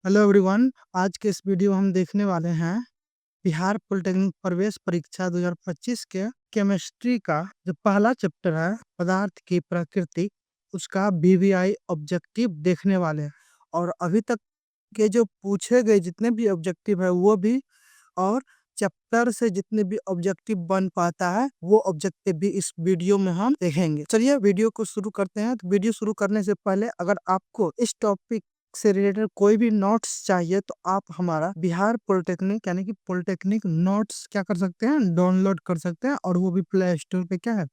Hello everyone. आज के इस वीडियो में हम देखने वाले हैं बिहार पॉलिटेक्निक प्रवेश परीक्षा 2025 के केमिस्ट्री का जो पहला चैप्टर है पदार्थ की प्रकृति, उसका वीवीआई ऑब्जेक्टिव देखने वाले हैं। और अभी तक के जो पूछे गए जितने भी ऑब्जेक्टिव है वो भी, और चैप्टर से जितने भी ऑब्जेक्टिव बन पाता है वो ऑब्जेक्टिव भी इस वीडियो में हम देखेंगे। चलिए वीडियो को शुरू करते हैं। तो वीडियो शुरू करने से पहले अगर आपको इस टॉपिक से रिलेटेड कोई भी नोट्स चाहिए तो आप हमारा बिहार पॉलिटेक्निक यानी कि पॉलिटेक्निक नोट्स क्या कर सकते हैं, डाउनलोड कर सकते हैं। और वो भी प्ले स्टोर पे क्या है,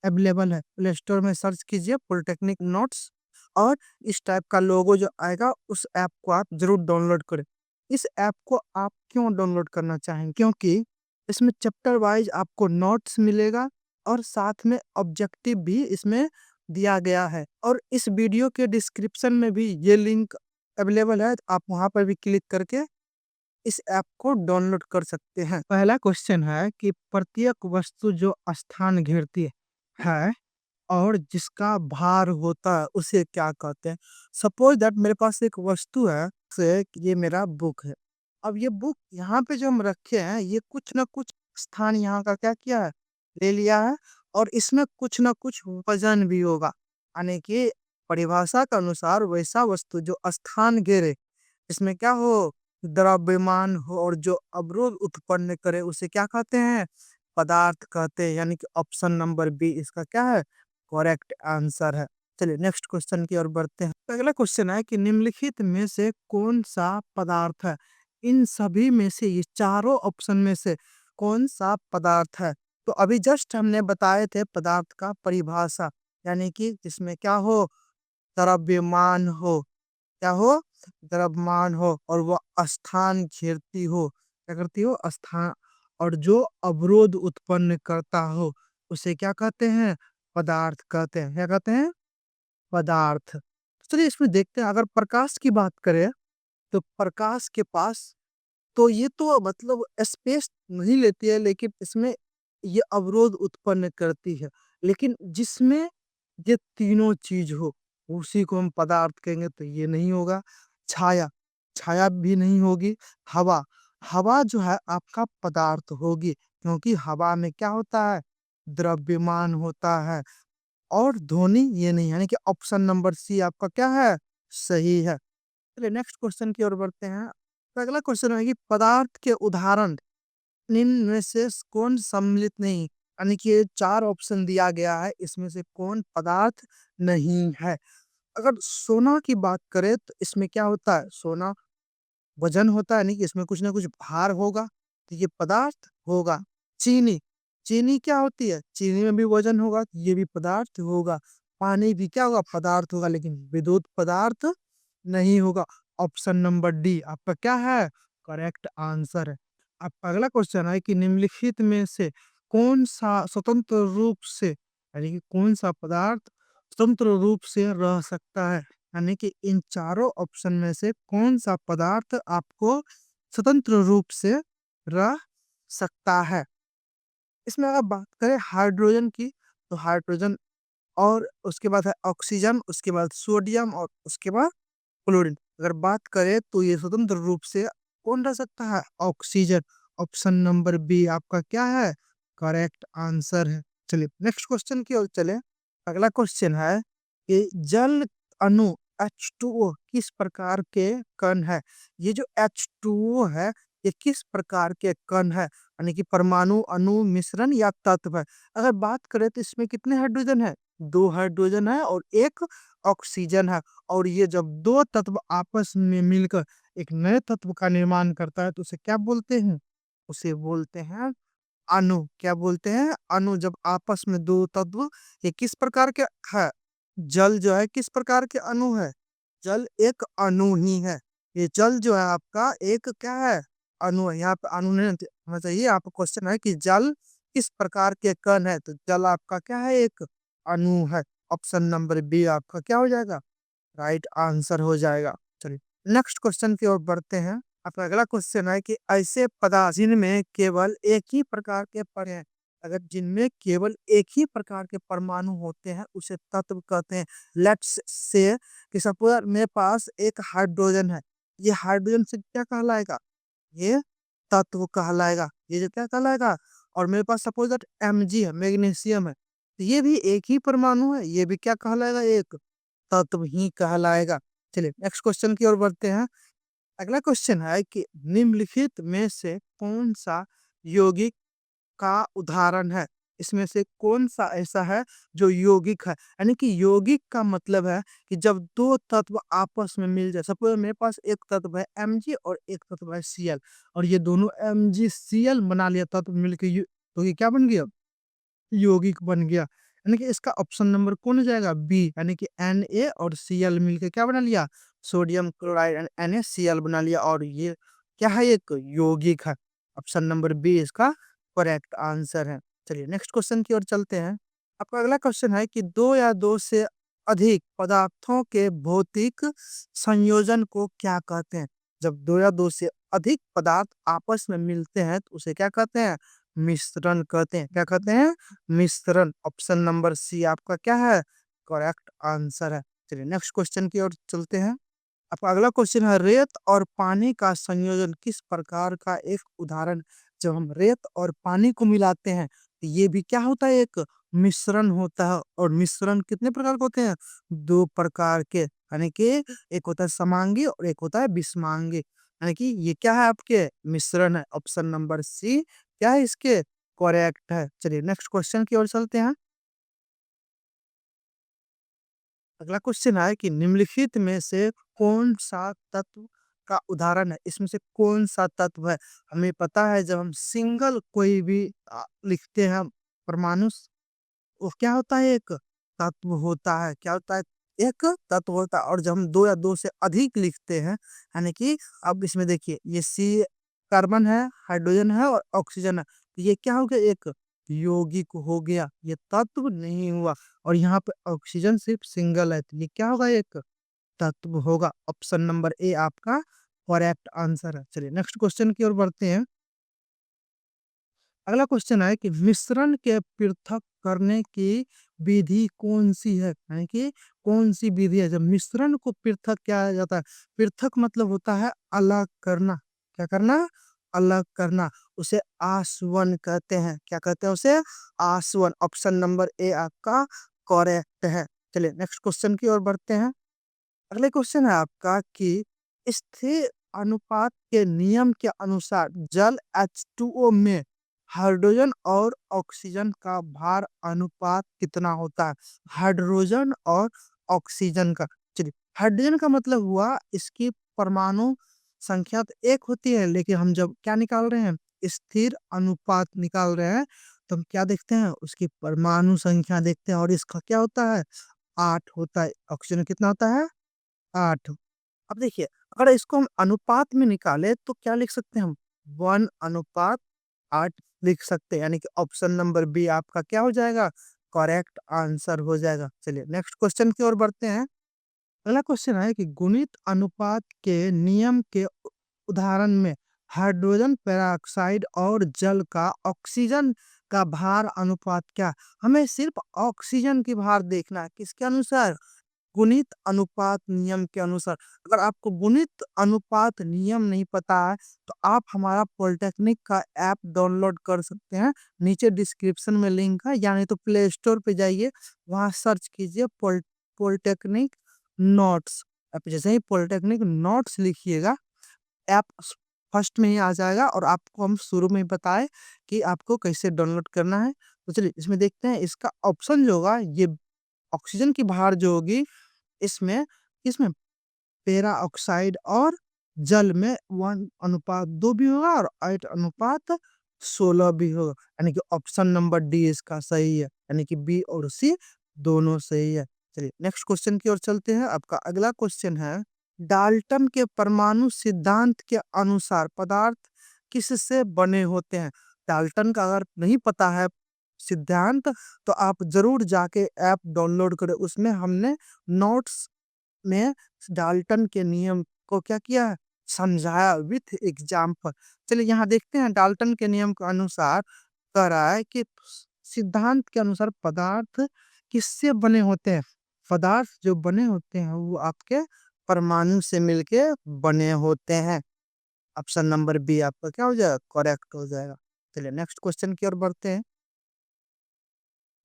अवेलेबल है। प्ले स्टोर में सर्च कीजिए पॉलिटेक्निक नोट्स, और इस टाइप का लोगो जो आएगा उस ऐप को आप जरूर डाउनलोड करें। इस ऐप को आप क्यों डाउनलोड करना चाहेंगे, क्योंकि इसमें चैप्टर वाइज आपको नोट्स मिलेगा और साथ में ऑब्जेक्टिव भी इसमें दिया गया है। और इस वीडियो के डिस्क्रिप्शन में भी ये लिंक अवेलेबल है, तो आप वहां पर भी क्लिक करके इस ऐप को डाउनलोड कर सकते हैं। पहला क्वेश्चन है कि प्रत्येक वस्तु जो स्थान घेरती है और जिसका भार होता है उसे क्या कहते हैं। सपोज दैट मेरे पास एक वस्तु है, से ये मेरा बुक है। अब ये बुक यहाँ पे जो हम रखे हैं ये कुछ ना कुछ स्थान यहाँ का क्या किया है, ले लिया है। और इसमें कुछ ना कुछ वजन भी होगा, यानी कि परिभाषा के अनुसार वैसा वस्तु जो स्थान घेरे, इसमें क्या हो, द्रव्यमान हो और जो अवरोध उत्पन्न करे उसे क्या कहते हैं, पदार्थ कहते हैं। यानी कि ऑप्शन नंबर बी इसका क्या है, करेक्ट आंसर है। चलिए नेक्स्ट क्वेश्चन की ओर बढ़ते हैं। तो अगला क्वेश्चन है कि निम्नलिखित में से कौन सा पदार्थ है, इन सभी में से, ये चारों ऑप्शन में से कौन सा पदार्थ है। तो अभी जस्ट हमने बताए थे पदार्थ का परिभाषा, यानी कि जिसमें क्या हो, द्रव्यमान हो, क्या हो, द्रव्यमान हो और वो स्थान घेरती हो, क्या करती हो, स्थान, और जो अवरोध उत्पन्न करता हो उसे क्या कहते हैं, पदार्थ कहते हैं। क्या कहते हैं, पदार्थ। चलिए इसमें देखते हैं, अगर प्रकाश की बात करें तो प्रकाश के पास, तो ये तो मतलब स्पेस नहीं लेती है, लेकिन इसमें ये अवरोध उत्पन्न करती है। लेकिन जिसमें ये तीनों चीज हो उसी को हम पदार्थ कहेंगे, तो ये नहीं होगा। छाया, छाया भी नहीं होगी। हवा, हवा जो है आपका पदार्थ होगी, क्योंकि हवा में क्या होता है, द्रव्यमान होता है। और ध्वनि ये नहीं, यानी कि ऑप्शन नंबर सी आपका क्या है, सही है। चलिए नेक्स्ट क्वेश्चन की ओर बढ़ते हैं। तो अगला क्वेश्चन है कि पदार्थ के उदाहरण निम्न में से कौन सम्मिलित नहीं, यानी कि ये चार ऑप्शन दिया गया है, इसमें से कौन पदार्थ नहीं है। अगर सोना की बात करें तो इसमें क्या होता है, सोना वजन होता है, यानी कि इसमें कुछ ना कुछ भार होगा, तो ये पदार्थ होगा। चीनी, चीनी क्या होती है, चीनी में भी वजन होगा, तो ये भी पदार्थ होगा। पानी भी क्या होगा, पदार्थ होगा, लेकिन विद्युत पदार्थ नहीं होगा। ऑप्शन नंबर डी आपका क्या है, करेक्ट आंसर है। आपका अगला क्वेश्चन है कि निम्नलिखित में से कौन सा स्वतंत्र रूप से, यानी कि कौन सा पदार्थ स्वतंत्र रूप से रह सकता है, यानी कि इन चारों ऑप्शन में से कौन सा पदार्थ आपको स्वतंत्र रूप से रह सकता है। इसमें अगर बात करें हाइड्रोजन की, तो हाइड्रोजन, और उसके बाद है ऑक्सीजन, उसके बाद सोडियम, और उसके बाद क्लोरीन। अगर बात करें तो ये स्वतंत्र रूप से कौन रह सकता है, ऑक्सीजन। ऑप्शन नंबर बी आपका क्या है, करेक्ट आंसर है। चलिए नेक्स्ट क्वेश्चन की ओर चले। अगला क्वेश्चन है कि जल अणु H2O किस प्रकार के कण है। ये जो H2O है ये किस प्रकार के कण है, यानी कि परमाणु, अणु, मिश्रण या तत्व है। अगर बात करें तो इसमें कितने हाइड्रोजन है, दो हाइड्रोजन है और एक ऑक्सीजन है। और ये जब दो तत्व आपस में मिलकर एक नए तत्व का निर्माण करता है तो उसे क्या बोलते हैं, उसे बोलते हैं अणु। क्या बोलते हैं, अणु। जब आपस में दो तत्व, ये किस प्रकार के है, जल जो है किस प्रकार के अणु है, जल एक अणु ही है। ये जल जो है आपका एक क्या है, अणु है। यहाँ पे अणु नहीं होना चाहिए, यहाँ पे क्वेश्चन है कि जल किस प्रकार के कण है, तो जल आपका क्या है, एक अणु है। ऑप्शन नंबर बी आपका क्या हो जाएगा, राइट आंसर हो जाएगा। चलिए नेक्स्ट क्वेश्चन की ओर बढ़ते हैं। आपका अगला क्वेश्चन है कि ऐसे पदार्थ जिनमें केवल एक ही प्रकार के पर हैं, अगर जिनमें केवल एक ही प्रकार के परमाणु होते हैं उसे तत्व कहते हैं। लेट्स से कि सपोज मेरे पास एक हाइड्रोजन है, ये हाइड्रोजन से क्या कहलाएगा? ये तत्व कहलाएगा। ये जो क्या कहलाएगा? और मेरे पास सपोज दैट Mg है, मैग्नीशियम है, तो ये भी एक ही परमाणु है, ये भी क्या कहलाएगा? एक तत्व ही कहलाएगा। चलिए नेक्स्ट क्वेश्चन की ओर बढ़ते हैं। अगला क्वेश्चन है कि निम्नलिखित में से कौन-सा यौगिक का उदाहरण है? इसमें से कौन-सा ऐसा है जो यौगिक है? यानी कि यौगिक का मतलब है कि जब 2 तत्व आपस में मिल जाए, सपोज़ मेरे पास एक तत्व है Mg और एक तत्व है Cl, और ये दोनों MgCl बना लिया तत्व मिलके तो ये क्या बन गया? यौगिक बन गया। यानी कि इसका ऑप्शन नंबर कौन हो जाएगा? बी, यानी कि Na और Cl मिलके क्या बना लिया? सोडियम क्लोराइड एंड NaCl बना लिया, और ये क्या है? एक यौगिक है। ऑप्शन नंबर बी इसका करेक्ट आंसर है। चलिए नेक्स्ट क्वेश्चन की ओर चलते हैं। आपका अगला क्वेश्चन है कि 2 या 2 से अधिक पदार्थों के भौतिक संयोजन को क्या कहते हैं? जब 2 या 2 से अधिक पदार्थ आपस में मिलते हैं तो उसे क्या कहते हैं? मिश्रण कहते हैं। क्या कहते हैं? मिश्रण। ऑप्शन नंबर सी आपका क्या है? करेक्ट आंसर है। चलिए नेक्स्ट क्वेश्चन की ओर चलते हैं। आपका अगला क्वेश्चन है, रेत और पानी का संयोजन किस प्रकार का एक उदाहरण? जब हम रेत और पानी को मिलाते हैं तो ये भी क्या होता है? एक मिश्रण होता है। और मिश्रण कितने प्रकार के होते हैं? 2 प्रकार के, यानी कि एक होता है समांगी और एक होता है विषमांगी। यानी कि ये क्या है? आपके मिश्रण है। ऑप्शन नंबर सी क्या है इसके? करेक्ट है। चलिए नेक्स्ट क्वेश्चन की ओर चलते हैं। अगला क्वेश्चन है कि निम्नलिखित में से कौन-सा तत्व का उदाहरण है? इसमें से कौन-सा तत्व है? हमें पता है जब हम सिंगल कोई भी लिखते हैं परमाणु, वो क्या होता है? एक तत्व होता है। क्या होता है? एक तत्व होता है। और जब हम 2 या 2 से अधिक लिखते हैं, यानी कि अब इसमें देखिए ये सी कार्बन है, हाइड्रोजन है और ऑक्सीजन है। तो ये क्या हो गया? एक यौगिक हो गया, ये तत्व नहीं हुआ। और यहाँ पे ऑक्सीजन सिर्फ सिंगल है, तो ये क्या होगा? एक तत्व होगा। ऑप्शन नंबर ए आपका करेक्ट आंसर है। चलिए नेक्स्ट क्वेश्चन की ओर बढ़ते हैं। अगला क्वेश्चन है कि मिश्रण के पृथक करने की विधि कौन-सी है? यानी कि कौन-सी विधि है जब मिश्रण को पृथक किया जाता है? पृथक मतलब होता है अलग करना। क्या करना? अलग करना। उसे आसवन कहते हैं। क्या कहते हैं उसे? आसवन। ऑप्शन नंबर ए आपका करेक्ट है। चलिए नेक्स्ट क्वेश्चन की ओर बढ़ते हैं। अगले क्वेश्चन है आपका कि स्थिर अनुपात के नियम के अनुसार जल H2O में हाइड्रोजन और ऑक्सीजन का भार अनुपात कितना होता है? हाइड्रोजन और ऑक्सीजन का। चलिए हाइड्रोजन का मतलब हुआ इसकी परमाणु संख्या तो एक होती है, लेकिन हम जब क्या निकाल रहे हैं? स्थिर अनुपात निकाल रहे हैं, तो हम क्या देखते हैं? उसकी परमाणु संख्या देखते हैं, और इसका क्या होता है? 8 होता है। ऑक्सीजन कितना होता है? 8। अब देखिए, अगर इसको हम अनुपात में निकालें तो क्या लिख सकते हैं हम? 1:8 लिख सकते हैं, यानी कि ऑप्शन नंबर बी आपका क्या हो जाएगा? करेक्ट आंसर हो जाएगा। चलिए नेक्स्ट क्वेश्चन की ओर बढ़ते हैं। अगला क्वेश्चन है कि गुणित अनुपात के नियम के उदाहरण में हाइड्रोजन पेरोक्साइड और जल का ऑक्सीजन का भार अनुपात क्या? हमें सिर्फ ऑक्सीजन की भार देखना है। किसके अनुसार? गुणित अनुपात नियम के अनुसार। अगर आपको गुणित अनुपात नियम नहीं पता है तो आप हमारा पॉलिटेक्निक का ऐप डाउनलोड कर सकते हैं। नीचे डिस्क्रिप्शन में लिंक है, या नहीं तो प्ले स्टोर पे जाइए, वहाँ सर्च कीजिए पॉलिटेक्निक नोट्स। आप जैसे ही पॉलिटेक्निक नोट्स लिखिएगा, ऐप फर्स्ट में ही आ जाएगा, और आपको हम शुरू में ही बताए कि आपको कैसे डाउनलोड करना है। तो चलिए इसमें देखते हैं इसका ऑप्शन जो होगा, ये ऑक्सीजन की भार जो होगी इसमें इसमें पेरा ऑक्साइड और जल में 1:2 भी होगा और 8:16 भी होगा। यानी कि ऑप्शन नंबर डी इसका सही है, यानी कि बी और सी दोनों सही है। चलिए नेक्स्ट क्वेश्चन की ओर चलते हैं। आपका अगला क्वेश्चन है, डाल्टन के परमाणु सिद्धांत के अनुसार पदार्थ किससे बने होते हैं? डाल्टन का अगर नहीं पता है सिद्धांत, तो आप जरूर जाके ऐप डाउनलोड करें। उसमें हमने नोट्स में डाल्टन के नियम को क्या किया है? समझाया विथ एग्जाम्पल। चलिए यहाँ देखते हैं डाल्टन के नियम के अनुसार कह रहा है कि सिद्धांत के अनुसार पदार्थ किससे बने होते हैं? पदार्थ जो बने होते हैं वो आपके परमाणु से मिलके बने होते हैं। ऑप्शन नंबर बी आपका क्या हो जाएगा, करेक्ट हो जाएगा। चलिए नेक्स्ट क्वेश्चन की ओर बढ़ते हैं।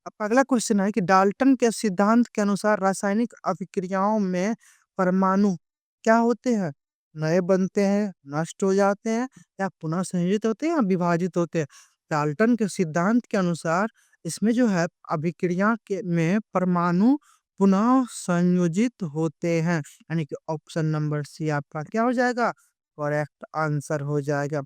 अब अगला क्वेश्चन है कि डाल्टन के सिद्धांत के अनुसार रासायनिक अभिक्रियाओं में परमाणु क्या होते हैं, नए बनते हैं, नष्ट हो जाते हैं, या पुनः संयोजित होते हैं, या विभाजित होते हैं। डाल्टन के सिद्धांत के अनुसार इसमें जो है अभिक्रिया के में परमाणु पुनः संयोजित होते हैं, यानी कि ऑप्शन नंबर सी आपका क्या हो जाएगा, करेक्ट आंसर हो जाएगा।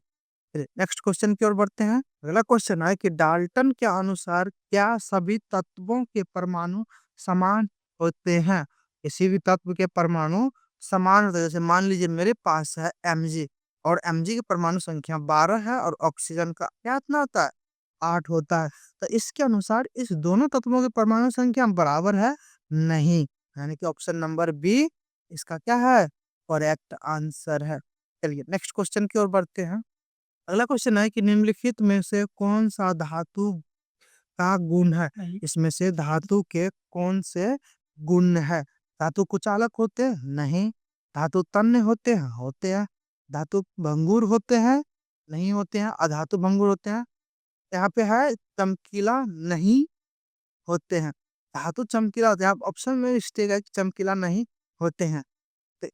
नेक्स्ट क्वेश्चन की ओर बढ़ते हैं। अगला क्वेश्चन है कि डाल्टन के अनुसार क्या सभी तत्वों के परमाणु समान होते हैं। किसी भी तत्व के परमाणु समान होते हैं। जैसे मान लीजिए मेरे पास है Mg, और Mg की परमाणु संख्या 12 है, और ऑक्सीजन का क्या इतना होता है, 8 होता है। तो इसके अनुसार इस दोनों तत्वों की परमाणु संख्या बराबर है नहीं, यानी कि ऑप्शन नंबर बी इसका क्या है, करेक्ट आंसर है। चलिए नेक्स्ट क्वेश्चन की ओर बढ़ते हैं। अगला क्वेश्चन है कि निम्नलिखित में से कौन सा धातु का गुण है। इसमें से धातु के कौन से गुण है। धातु कुचालक होते हैं, नहीं। धातु तन्य होते हैं, होते हैं। धातु भंगुर होते हैं, नहीं होते हैं। अधातु भंगुर होते हैं। यहाँ पे है चमकीला नहीं होते हैं। धातु चमकीला होते हैं, आप ऑप्शन में मिस्टेक है कि चमकीला नहीं होते हैं, तो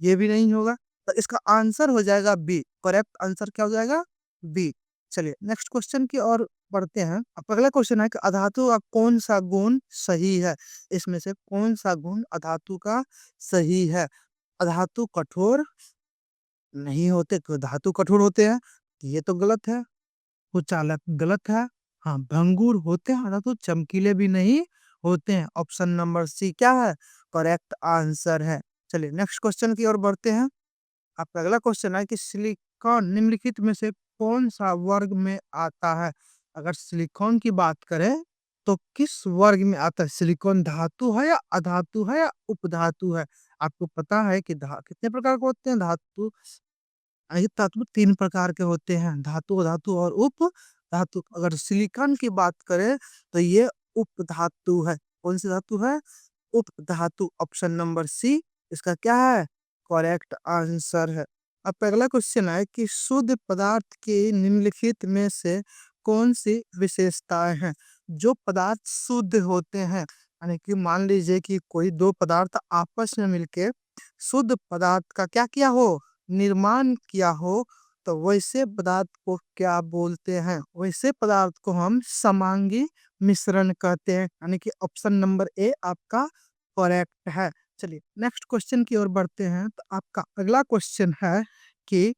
ये भी नहीं होगा। तो इसका आंसर हो जाएगा बी, करेक्ट आंसर क्या हो जाएगा, बी। चलिए नेक्स्ट क्वेश्चन की ओर बढ़ते हैं। अब अगला क्वेश्चन है कि अधातु का कौन सा गुण सही है। इसमें से कौन सा गुण अधातु का सही है। अधातु कठोर नहीं होते, धातु कठोर होते हैं, ये तो गलत है। कुचालक गलत है। हाँ, भंगुर होते हैं, अर्थात तो चमकीले भी नहीं होते हैं। ऑप्शन नंबर सी क्या है, करेक्ट आंसर है। चलिए नेक्स्ट क्वेश्चन की ओर बढ़ते हैं। आपका अगला क्वेश्चन है कि सिलिकॉन निम्नलिखित में से कौन सा वर्ग में आता है। अगर सिलिकॉन की बात करें तो किस वर्ग में आता है। सिलिकॉन धातु है या अधातु है या उपधातु है। आपको पता है कि कितने प्रकार के होते हैं धातु। ये तत्व 3 प्रकार के होते हैं, धातु, अधातु और उप धातु। अगर सिलिकॉन की बात करें तो ये उप धातु है। कौन सी धातु है, उप धातु। ऑप्शन नंबर सी इसका क्या है, करेक्ट आंसर है। अब अगला क्वेश्चन है कि शुद्ध पदार्थ के निम्नलिखित में से कौन सी विशेषताएं हैं। जो पदार्थ शुद्ध होते हैं, यानी कि मान लीजिए कि कोई दो पदार्थ आपस में मिलके शुद्ध पदार्थ का क्या किया हो, निर्माण किया हो, तो वैसे पदार्थ को क्या बोलते हैं। वैसे पदार्थ को हम समांगी मिश्रण कहते हैं, यानी कि ऑप्शन नंबर ए आपका करेक्ट है। चलिए नेक्स्ट क्वेश्चन की ओर बढ़ते हैं। तो आपका अगला क्वेश्चन है कि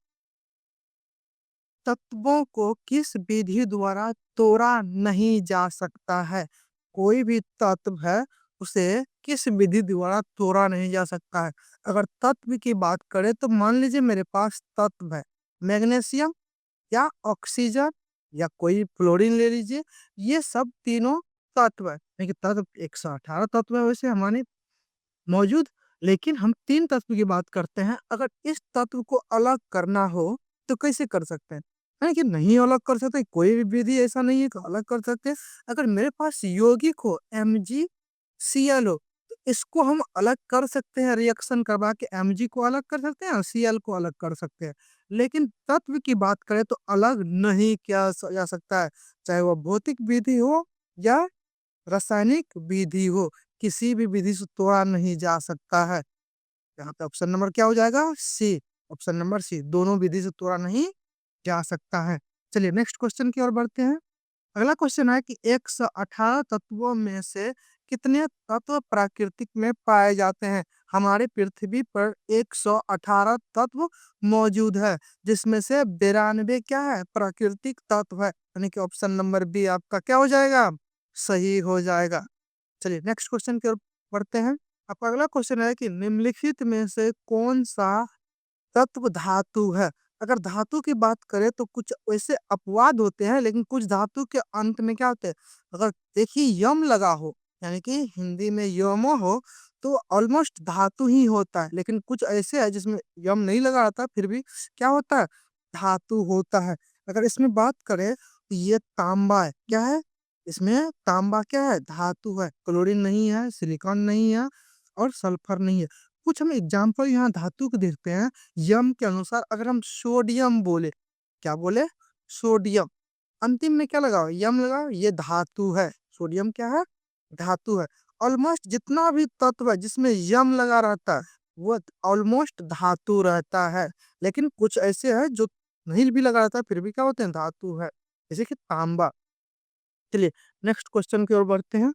तत्वों को किस विधि द्वारा तोड़ा नहीं जा सकता है। कोई भी तत्व है उसे किस विधि द्वारा तोड़ा नहीं जा सकता है। अगर तत्व की बात करें तो मान लीजिए मेरे पास तत्व है मैग्नीशियम या ऑक्सीजन या कोई फ्लोरीन ले लीजिए, ये सब तीनों तत्व है। लेकिन तत्व 118 तत्व है वैसे हमारे मौजूद, लेकिन हम 3 तत्व की बात करते हैं। अगर इस तत्व को अलग करना हो तो कैसे कर सकते हैं, है कि नहीं अलग कर सकते। कोई भी विधि ऐसा नहीं है कि अलग कर सकते हैं। अगर मेरे पास यौगिक हो MgCl हो, तो इसको हम अलग कर सकते हैं, रिएक्शन करवा के Mg को अलग कर सकते हैं और Cl को अलग कर सकते हैं। लेकिन तत्व की बात करें तो अलग नहीं किया जा सकता है, चाहे वह भौतिक विधि हो या रासायनिक विधि हो, किसी भी विधि से तोड़ा नहीं जा सकता है। यहाँ पे ऑप्शन नंबर क्या हो जाएगा, सी। ऑप्शन नंबर सी, दोनों विधि से तोड़ा नहीं जा सकता है। चलिए नेक्स्ट क्वेश्चन की ओर बढ़ते हैं। अगला क्वेश्चन है कि 118 तत्वों में से कितने तत्व प्राकृतिक में पाए जाते हैं। हमारे पृथ्वी पर 118 तत्व मौजूद है, जिसमें से 92 क्या है, प्राकृतिक तत्व है, यानी कि ऑप्शन नंबर बी आपका क्या हो जाएगा, सही हो जाएगा। चलिए नेक्स्ट क्वेश्चन की ओर बढ़ते हैं। आपका अगला क्वेश्चन है कि निम्नलिखित में से कौन सा तत्व धातु है। अगर धातु की बात करें तो कुछ वैसे अपवाद होते हैं, लेकिन कुछ धातु के अंत में क्या होते हैं, अगर देखिए यम लगा हो, यानी कि हिंदी में यमो हो, तो ऑलमोस्ट धातु ही होता है। लेकिन कुछ ऐसे है जिसमें यम नहीं लगा रहता, फिर भी क्या होता है, धातु होता है। अगर इसमें बात करें तो ये तांबा है, क्या है, इसमें तांबा क्या है, धातु है। क्लोरीन नहीं है, सिलिकॉन नहीं है और सल्फर नहीं है। कुछ हम एग्जाम्पल यहाँ धातु के देखते हैं। यम के अनुसार अगर हम सोडियम बोले, क्या बोले? सोडियम। अंतिम में क्या लगाओ? यम लगाओ, ये धातु है। सोडियम क्या है? धातु है। ऑलमोस्ट जितना भी तत्व है जिसमें यम लगा रहता है वो ऑलमोस्ट धातु रहता है। लेकिन कुछ ऐसे हैं जो नहीं भी लगा रहता है फिर भी क्या होते हैं? धातु है। जैसे कि तांबा। चलिए नेक्स्ट क्वेश्चन की ओर बढ़ते हैं।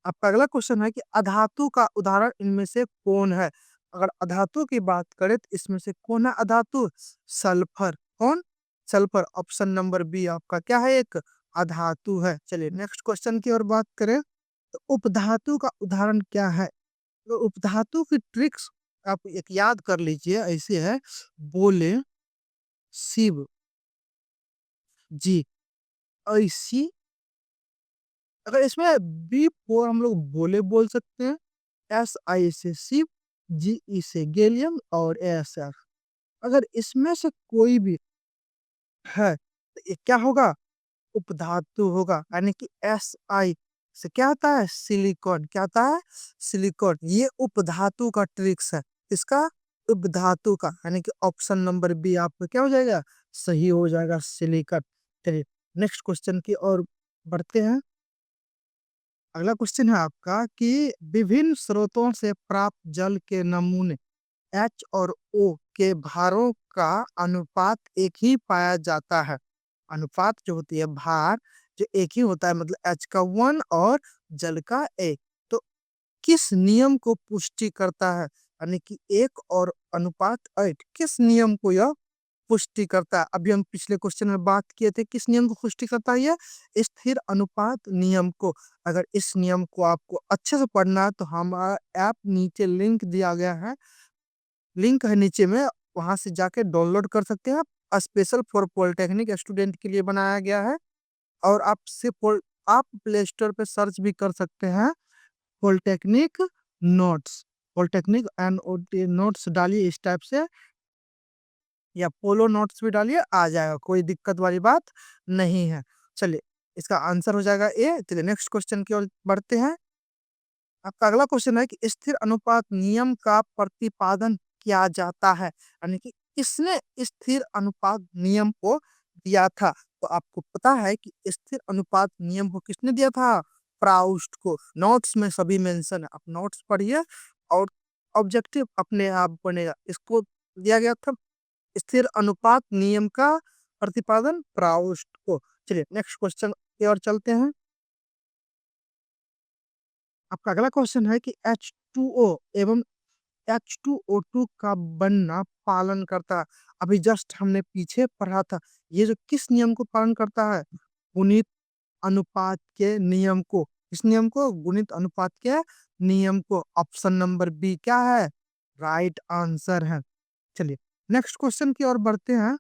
आपका अगला क्वेश्चन है कि अधातु का उदाहरण इनमें से कौन है? अगर अधातु की बात करें तो इसमें से कौन है अधातु? सल्फर। कौन? सल्फर। ऑप्शन नंबर बी आपका क्या है? एक अधातु है। चलिए नेक्स्ट क्वेश्चन की ओर बात करें तो उपधातु का उदाहरण क्या है? तो उपधातु की ट्रिक्स आप एक याद कर लीजिए, ऐसे है। बोले, शिव, जी, ऐसी। अगर इसमें बी फोर हम लोग बोले बोल सकते हैं। एस आई से शिव, जी ई से गैलियम और एस एफ। अगर इसमें से कोई भी है तो ये क्या होगा? उपधातु होगा। यानी कि एस आई से क्या आता है? सिलिकॉन। क्या आता है? सिलिकॉन। ये उपधातु का ट्रिक्स है। इसका उपधातु का, यानी कि ऑप्शन नंबर बी आपका क्या हो जाएगा? सही हो जाएगा, सिलिकॉन। चलिए नेक्स्ट क्वेश्चन की ओर बढ़ते हैं। अगला क्वेश्चन है आपका कि विभिन्न स्रोतों से प्राप्त जल के नमूने एच और ओ के भारों का अनुपात एक ही पाया जाता है। अनुपात जो होती है भार, जो एक ही होता है, मतलब एच का 1 और जल का 1। तो किस नियम को पुष्टि करता है? यानी कि 1 और अनुपात 8 किस नियम को यह पुष्टि करता है? अभी हम पिछले क्वेश्चन में बात किए थे, किस नियम को पुष्टि करता है? यह स्थिर अनुपात नियम को। अगर इस नियम को आपको अच्छे से पढ़ना है तो हमारा ऐप नीचे लिंक दिया गया है, लिंक है नीचे में, वहां से जाके डाउनलोड कर सकते हैं आप। स्पेशल फॉर पॉलिटेक्निक स्टूडेंट के लिए बनाया गया है। और आप प्ले स्टोर पे सर्च भी कर सकते हैं, polytechnic notes. Polytechnic and notes डालिए इस टाइप से, या पोलो नोट्स भी डालिए, आ जाएगा, कोई दिक्कत वाली बात नहीं है। चलिए इसका आंसर हो जाएगा ए। चलिए नेक्स्ट क्वेश्चन की ओर बढ़ते हैं। आपका अगला क्वेश्चन है कि स्थिर अनुपात नियम का प्रतिपादन किया जाता है। यानी कि किसने स्थिर अनुपात नियम को दिया था? तो आपको पता है कि स्थिर अनुपात नियम को किसने दिया था? प्राउस्ट को। नोट्स में सभी मेंशन है, आप नोट्स पढ़िए और ऑब्जेक्टिव अपने आप बनेगा। इसको दिया गया था स्थिर अनुपात नियम का प्रतिपादन प्राउस्ट को। चलिए नेक्स्ट क्वेश्चन की ओर चलते हैं। आपका अगला क्वेश्चन है कि H2O एवं H2O2 का बनना पालन करता है। अभी जस्ट हमने पीछे पढ़ा था, ये जो किस नियम को पालन करता है? गुणित अनुपात के नियम को। इस नियम को, गुणित अनुपात के नियम को। ऑप्शन नंबर बी क्या है? राइट आंसर है। चलिए नेक्स्ट क्वेश्चन की ओर बढ़ते हैं।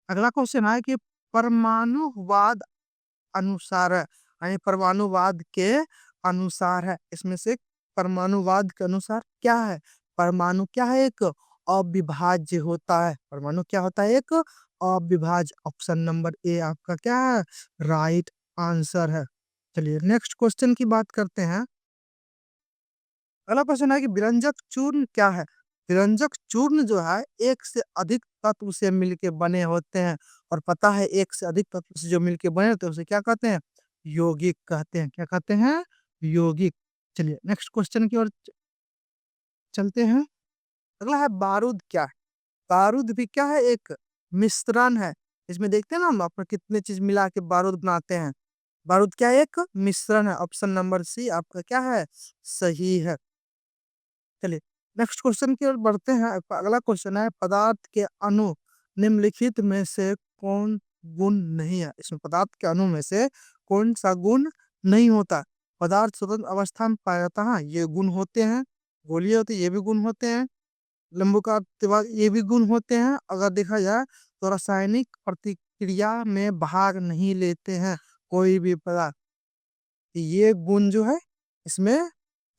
अगला क्वेश्चन है कि परमाणुवाद अनुसार है, यानी परमाणुवाद के अनुसार है। इसमें से परमाणुवाद के अनुसार क्या है? परमाणु क्या है? एक अविभाज्य होता है। परमाणु क्या होता है? एक अविभाज्य। ऑप्शन नंबर ए आपका क्या है? राइट आंसर है। चलिए नेक्स्ट क्वेश्चन की बात करते हैं। अगला क्वेश्चन है कि विरंजक चूर्ण क्या है? विरंजक चूर्ण जो है एक से अधिक तत्व से मिलके बने होते हैं। और पता है एक से अधिक तत्व से जो मिलके बने होते हैं उसे क्या कहते हैं? यौगिक कहते हैं। क्या कहते हैं? यौगिक। चलिए नेक्स्ट क्वेश्चन की ओर चलते हैं। अगला है बारूद क्या है? बारूद भी क्या है? एक मिश्रण है। इसमें देखते हैं ना हम आपको कितने चीज मिला के बारूद बनाते हैं। बारूद क्या है? एक मिश्रण है। ऑप्शन नंबर सी आपका क्या है? सही है। चलिए नेक्स्ट क्वेश्चन की ओर बढ़ते हैं। अगला क्वेश्चन है पदार्थ के अणु निम्नलिखित में से कौन गुण नहीं है? इसमें पदार्थ के अणु में से कौन सा गुण नहीं होता? पदार्थ स्वतंत्र अवस्था में पाया जाता है, ये गुण होते हैं। गोलीय होती है, ये भी गुण होते हैं। लंबकातिवाद, ये भी गुण होते हैं। अगर देखा जाए तो रासायनिक प्रतिक्रिया में भाग नहीं लेते हैं कोई भी पदार्थ, ये गुण जो है इसमें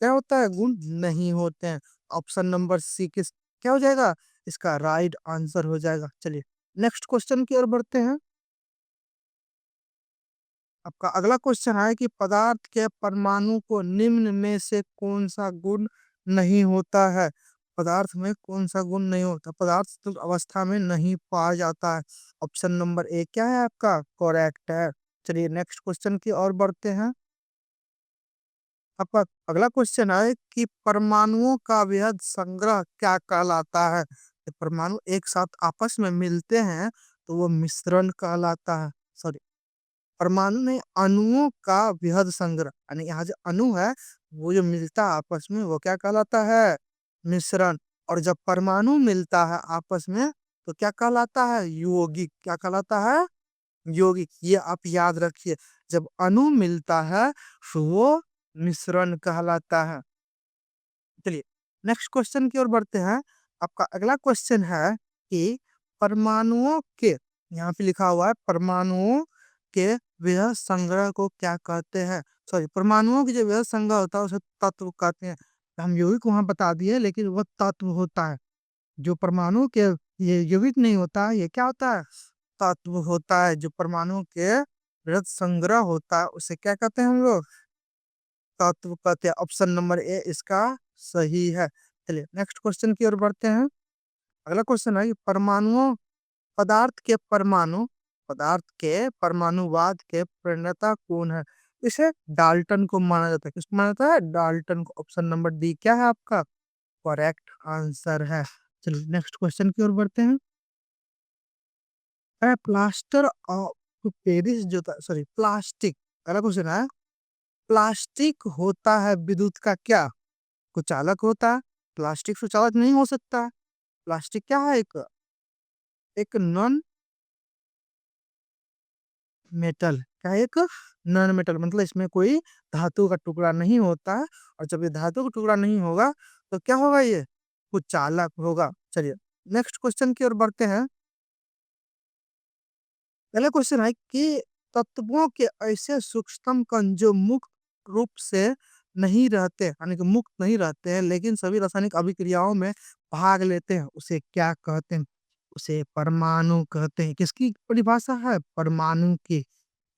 क्या होता है? गुण नहीं होते हैं। ऑप्शन नंबर सी किस क्या हो जाएगा? इसका राइट आंसर हो जाएगा। चलिए नेक्स्ट क्वेश्चन की ओर बढ़ते हैं। आपका अगला क्वेश्चन है कि पदार्थ के परमाणु को निम्न में से कौन सा गुण नहीं होता है? पदार्थ में कौन सा गुण नहीं होता? पदार्थ तो अवस्था में नहीं पाया जाता है। ऑप्शन नंबर ए क्या है आपका? करेक्ट है। चलिए नेक्स्ट क्वेश्चन की ओर बढ़ते हैं। आपका अगला क्वेश्चन है कि परमाणुओं का वृहद संग्रह क्या कहलाता है? जब परमाणु एक साथ आपस में मिलते हैं तो वो मिश्रण कहलाता है। सॉरी, परमाणु में अणुओं का वृहद संग्रह, यानी यहाँ जो अणु है वो जो मिलता है आपस में वो क्या कहलाता है? मिश्रण। और जब परमाणु मिलता है आपस में तो क्या कहलाता है? यौगिक। क्या कहलाता है? यौगिक। ये आप याद रखिए, जब अणु मिलता है तो वो मिश्रण कहलाता है। चलिए नेक्स्ट क्वेश्चन की ओर बढ़ते हैं। आपका अगला क्वेश्चन है कि परमाणुओं के, यहाँ पे लिखा हुआ है परमाणुओं के वृहद संग्रह को क्या कहते हैं? सॉरी, परमाणुओं के जो वृहद संग्रह होता है उसे तत्व कहते हैं। हम यौगिक वहां बता दिए, लेकिन वह तत्व होता है। जो परमाणु के ये यौगिक नहीं होता है, ये क्या होता है? तत्व होता है। जो परमाणु के वृहद संग्रह होता है उसे क्या कहते हैं हम लोग? तत्व कहते हैं। ऑप्शन नंबर ए इसका सही है। चलिए नेक्स्ट क्वेश्चन की ओर बढ़ते हैं। अगला क्वेश्चन है कि पदार्थ के परमाणुवाद के प्रणेता कौन है? इसे डाल्टन को माना जाता है। किसको माना जाता है? डाल्टन को। ऑप्शन नंबर डी क्या है आपका? करेक्ट आंसर है। चलिए नेक्स्ट क्वेश्चन की ओर बढ़ते हैं। प्लास्टर ऑफ पेरिस जो था, सॉरी प्लास्टिक, अगला क्वेश्चन है प्लास्टिक होता है विद्युत का क्या? कुचालक होता है। प्लास्टिक सुचालक नहीं हो सकता। प्लास्टिक क्या है? एक एक नॉन मेटल। क्या है? एक नॉन मेटल, मतलब इसमें कोई धातु का टुकड़ा नहीं होता है। और जब ये धातु का टुकड़ा नहीं होगा तो क्या होगा? ये कुचालक होगा। चलिए नेक्स्ट क्वेश्चन की ओर बढ़ते हैं। पहले क्वेश्चन है कि तत्वों के ऐसे सूक्ष्म कण जो मुक्त रूप से नहीं रहते, यानी कि मुक्त नहीं रहते हैं लेकिन सभी रासायनिक अभिक्रियाओं में भाग लेते हैं, उसे क्या कहते हैं? उसे परमाणु कहते हैं। किसकी परिभाषा है? परमाणु की।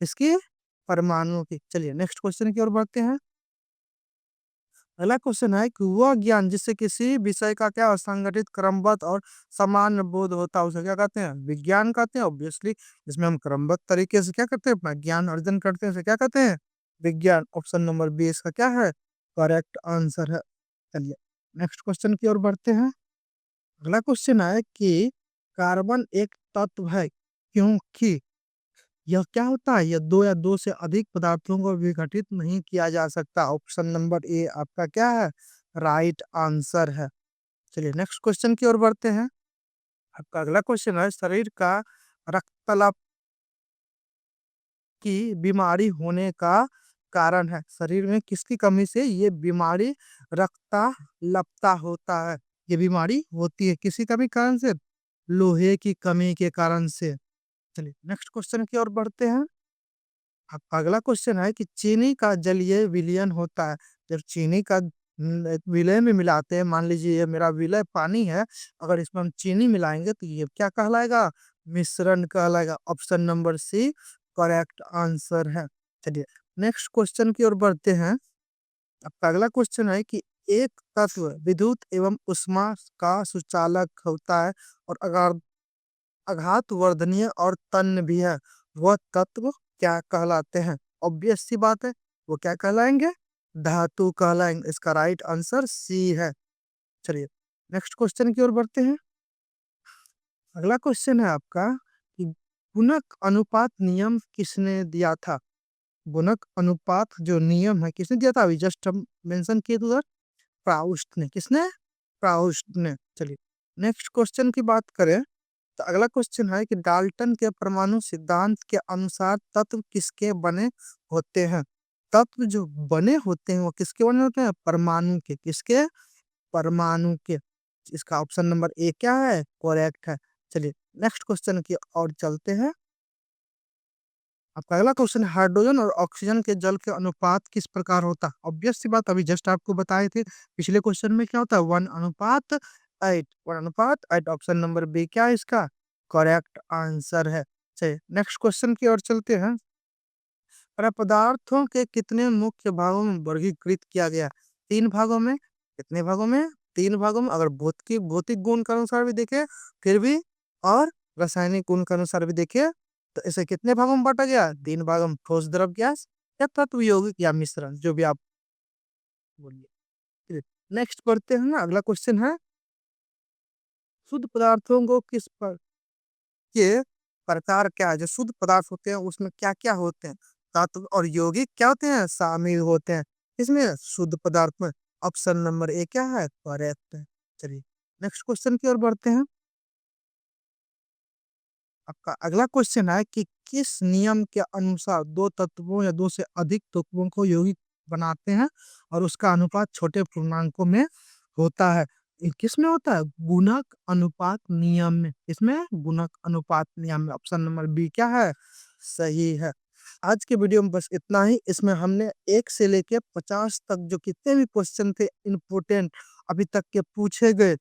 इसकी परमाणु की। चलिए नेक्स्ट क्वेश्चन की ओर बढ़ते हैं। अगला क्वेश्चन है कि वह ज्ञान जिससे किसी विषय का क्या असंगठित क्रमबद्ध और सामान्य बोध होता है उसे क्या कहते हैं? विज्ञान कहते हैं। ऑब्वियसली जिसमें हम क्रमबद्ध तरीके से क्या करते हैं? अपना ज्ञान अर्जन करते हैं, उसे क्या कहते हैं? विज्ञान। ऑप्शन नंबर बी इसका क्या है? करेक्ट आंसर है। चलिए नेक्स्ट क्वेश्चन की ओर बढ़ते हैं। अगला क्वेश्चन है कि कार्बन एक तत्व है क्योंकि यह क्या होता है? यह दो या दो से अधिक पदार्थों को विघटित नहीं किया जा सकता। ऑप्शन नंबर ए आपका क्या है? राइट आंसर है। चलिए नेक्स्ट क्वेश्चन की ओर बढ़ते हैं। आपका अगला क्वेश्चन है शरीर का रक्तचाप की बीमारी होने का कारण है? शरीर में किसकी कमी से ये बीमारी रक्ताल्पता होता है? ये बीमारी होती है किसी कमी कारण से? लोहे की कमी के कारण से। चलिए नेक्स्ट क्वेश्चन की ओर बढ़ते हैं। अगला क्वेश्चन है कि चीनी का जलीय विलयन होता है। जब चीनी का विलय में मिलाते हैं, मान लीजिए ये मेरा विलय पानी है, अगर इसमें हम चीनी मिलाएंगे तो ये क्या कहलाएगा? मिश्रण कहलाएगा। Option number C correct answer है। चलिए नेक्स्ट क्वेश्चन की ओर बढ़ते हैं। आपका अगला क्वेश्चन है कि एक तत्व विद्युत एवं ऊष्मा का सुचालक होता है और अगर आघात वर्धनीय और तन्य भी है, वह तत्व क्या कहलाते हैं? ऑब्वियस सी बात है, वो क्या कहलाएंगे? धातु कहलाएंगे। इसका राइट आंसर सी है। चलिए नेक्स्ट क्वेश्चन की ओर बढ़ते हैं। अगला क्वेश्चन है आपका कि गुणक अनुपात नियम किसने दिया था? गुणक अनुपात जो नियम है किसने दिया था? अभी जस्ट हम मेंशन किए थे उधर, प्राउस्ट ने। किसने? प्राउस्ट ने। चलिए नेक्स्ट क्वेश्चन की बात करें तो अगला क्वेश्चन है कि डाल्टन के परमाणु सिद्धांत के अनुसार तत्व किसके बने होते हैं? तत्व जो बने होते हैं वो किसके बने होते हैं? परमाणु के। किसके? परमाणु के। इसका ऑप्शन नंबर ए क्या है? करेक्ट है। चलिए नेक्स्ट क्वेश्चन की ओर चलते हैं। आपका अगला क्वेश्चन है हाइड्रोजन और ऑक्सीजन के जल के अनुपात किस प्रकार होता है? ऑब्वियस सी बात, अभी जस्ट आपको बताए थे पिछले क्वेश्चन में क्या होता है? 1:8। 1:8। ऑप्शन नंबर बी क्या है इसका? करेक्ट आंसर है। चलिए नेक्स्ट क्वेश्चन की ओर चलते हैं। पदार्थों के कितने मुख्य भागों में वर्गीकृत किया गया? 3 भागों में। कितने भागों में? 3 भागों में। अगर भौतिक भौतिक गुण के अनुसार भी देखें फिर भी, और रासायनिक गुण के अनुसार भी देखें तो इसे कितने भागों में बांटा गया? 3 भागों में। ठोस, द्रव, गैस या तत्व, यौगिक या मिश्रण, जो भी आप बोलिए। नेक्स्ट पढ़ते हैं ना, अगला क्वेश्चन है, शुद्ध पदार्थों को किस पर के प्रकार क्या है? जो शुद्ध पदार्थ होते हैं उसमें क्या क्या होते हैं? तत्व और यौगिक क्या होते हैं? शामिल होते हैं इसमें शुद्ध पदार्थ में। ऑप्शन नंबर ए क्या है? करेक्ट है। चलिए नेक्स्ट क्वेश्चन की ओर बढ़ते हैं। आपका अगला क्वेश्चन है कि किस नियम के अनुसार दो तत्वों या दो से अधिक तत्वों को यौगिक बनाते हैं और उसका अनुपात छोटे पूर्णांकों में होता है? ये किस में होता है? गुणक अनुपात नियम में। इसमें गुणक अनुपात नियम में। ऑप्शन नंबर बी क्या है? सही है। आज के वीडियो में बस इतना ही। इसमें हमने 1 से लेके 50 तक जो कितने भी क्वेश्चन थे इम्पोर्टेंट अभी तक के पूछे गए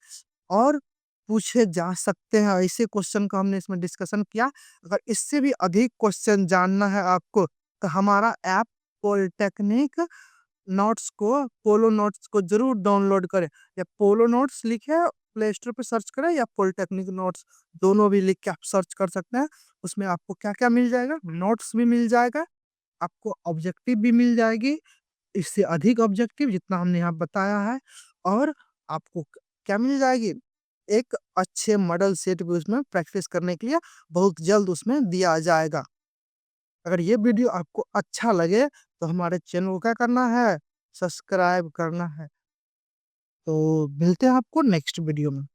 और पूछे जा सकते हैं, ऐसे क्वेश्चन का हमने इसमें डिस्कशन किया। अगर इससे भी अधिक क्वेश्चन जानना है आपको तो हमारा ऐप पॉलिटेक्निक नोट्स को, पोलो नोट्स को जरूर डाउनलोड करें। या पोलो नोट्स लिखे प्ले स्टोर पे सर्च करें या पॉलिटेक्निक नोट्स, दोनों भी लिख के आप सर्च कर सकते हैं। उसमें आपको क्या क्या मिल जाएगा? नोट्स भी मिल जाएगा, आपको ऑब्जेक्टिव भी मिल जाएगी, इससे अधिक ऑब्जेक्टिव जितना हमने यहाँ बताया है, और आपको क्या मिल जाएगी? एक अच्छे मॉडल सेट भी उसमें प्रैक्टिस करने के लिए बहुत जल्द उसमें दिया जाएगा। अगर ये वीडियो आपको अच्छा लगे तो हमारे चैनल को क्या करना है? सब्सक्राइब करना है। तो मिलते हैं आपको नेक्स्ट वीडियो में।